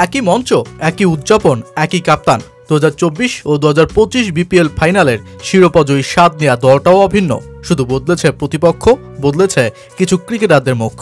একই মঞ্চ, একই উদযাপন, একই কাপ্তান। 2024 ও 2025 বিপিএল ফাইনালের শিরোপাজয়ী স্বাদ নেওয়া দলটাও অভিন্ন। শুধু বদলেছে প্রতিপক্ষ, বদলেছে কিছু ক্রিকেটারদের মুখ।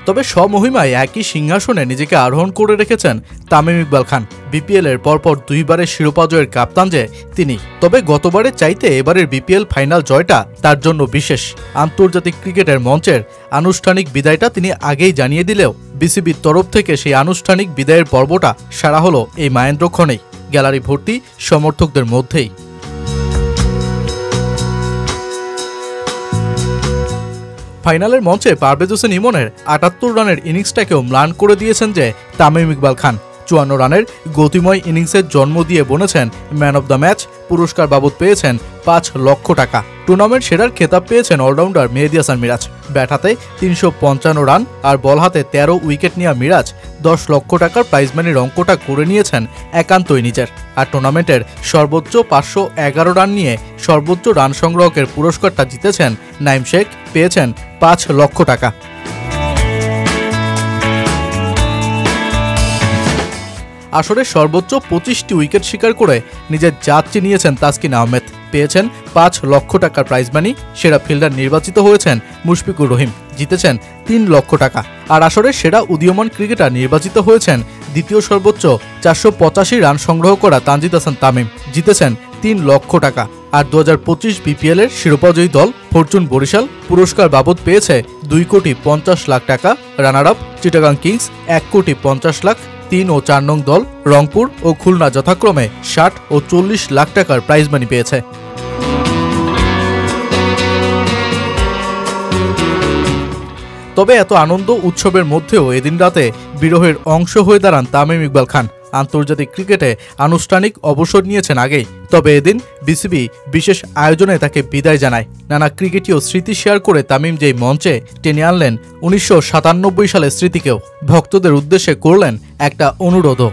তবে স্বমহিমায় একই সিংহাসনে নিজেকে আরোহণ করে রেখেছেন তামিম ইকবাল খান। বিপিএল এর পরপর দুইবারের শিরোপা জয়ের কাপ্তান যে তিনি। তবে গতবারের চাইতে এবারের বিপিএল ফাইনাল জয়টা তার জন্য বিশেষ। আন্তর্জাতিক ক্রিকেটের মঞ্চের আনুষ্ঠানিক বিদায়টা তিনি আগেই জানিয়ে দিলেও বিসিবির তরফ থেকে সেই আনুষ্ঠানিক বিদায়ের পর্বটা সারা হলো এই মাহেন্দ্রক্ষণেই, গ্যালারি ভর্তি সমর্থকদের মধ্যেই। ফাইনালের মঞ্চে পারভেজ হোসেন ইমনের ৭৮ রানের ইনিংসটাকেও ম্লান করে দিয়েছেন যে তামিম ইকবাল খান। ৫৪ রানের গতিময় ইনিংসের জন্ম দিয়ে বনেছেন ম্যান অব দ্য ম্যাচ, পুরস্কার বাবদ পেয়েছেন ৫ লক্ষ টাকা। টুর্নামেন্ট সেরার খেতাব পেয়েছেন অলরাউন্ডার মেহেদী হাসান মিরাজ। ব্যাট হাতে ৩৫৫ রান আর বল হাতে ১৩ উইকেট নেওয়া মিরাজ ১০ লক্ষ টাকার প্রাইজ মানির অঙ্কটা করে নিয়েছেন একান্তই নিজের। আর টুর্নামেন্টের সর্বোচ্চ ৫১১ রান নিয়ে সর্বোচ্চ রান সংগ্রহকের পুরস্কারটা জিতেছেন নাইম শেখ, পেয়েছেন ৫ লক্ষ টাকা। আসরে সর্বোচ্চ ২৫টি উইকেট শিকার করে নিজের জাত চিনিয়েছেন তাসকিন আহমেদ, পেয়েছেন ৫ লক্ষ টাকার প্রাইজ মানি। সেরা ফিল্ডার নির্বাচিত হয়েছেন মুশফিকুর রহিম, জিতেছেন ৩ লক্ষ টাকা। আর আসরে সেরা উদীয়মান ক্রিকেটার নির্বাচিত হয়েছেন দ্বিতীয় সর্বোচ্চ ৪৮৫ রান সংগ্রহ করা তানজিদ হাসান তামিম, জিতেছেন ৩ লক্ষ টাকা। আর ২০২৫ বিপিএল এর শিরোপাজয়ী দল ফরচুন বরিশাল পুরস্কার বাবদ পেয়েছে ২,৫০,০০,০০০ টাকা। রানার আপ চিটাগাং কিংস ১,৫০,০০,০০০, ৩ ও ৪ নং দল রংপুর ও খুলনা যথাক্রমে ৬০ ও ৪০ লাখ টাকার প্রাইজ মানি পেয়েছে। তবে এত আনন্দ উৎসবের মধ্যেও এদিন রাতে বিরহের অংশ হয়ে দাঁড়ান তামিম ইকবাল খান। আন্তর্জাতিক ক্রিকেটে আনুষ্ঠানিক অবসর নিয়েছেন আগেই, তবে এদিন বিসিবি বিশেষ আয়োজনে তাকে বিদায় জানায়। নানা ক্রিকেটীয় স্মৃতি শেয়ার করে তামিম যেই মঞ্চে টেনে আনলেন ১৯৯৭ সালের স্মৃতিকেও, ভক্তদের উদ্দেশ্যে করলেন একটা অনুরোধও।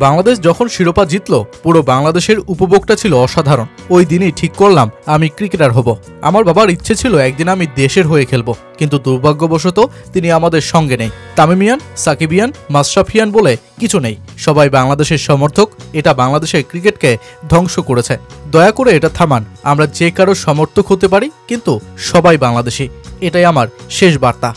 বাংলাদেশ যখন শিরোপা জিতল, পুরো বাংলাদেশের উপভোগটা ছিল অসাধারণ। ওই দিনই ঠিক করলাম আমি ক্রিকেটার হব। আমার বাবার ইচ্ছে ছিল একদিন আমি দেশের হয়ে খেলব, কিন্তু দুর্ভাগ্যবশত তিনি আমাদের সঙ্গে নেই। তামিমিয়ান, সাকিবিয়ান, মাশরাফিয়ান বলে কিছু নেই, সবাই বাংলাদেশের সমর্থক। এটা বাংলাদেশের ক্রিকেটকে ধ্বংস করেছে। দয়া করে এটা থামান। আমরা যে কারো সমর্থক হতে পারি, কিন্তু সবাই বাংলাদেশি। এটাই আমার শেষ বার্তা।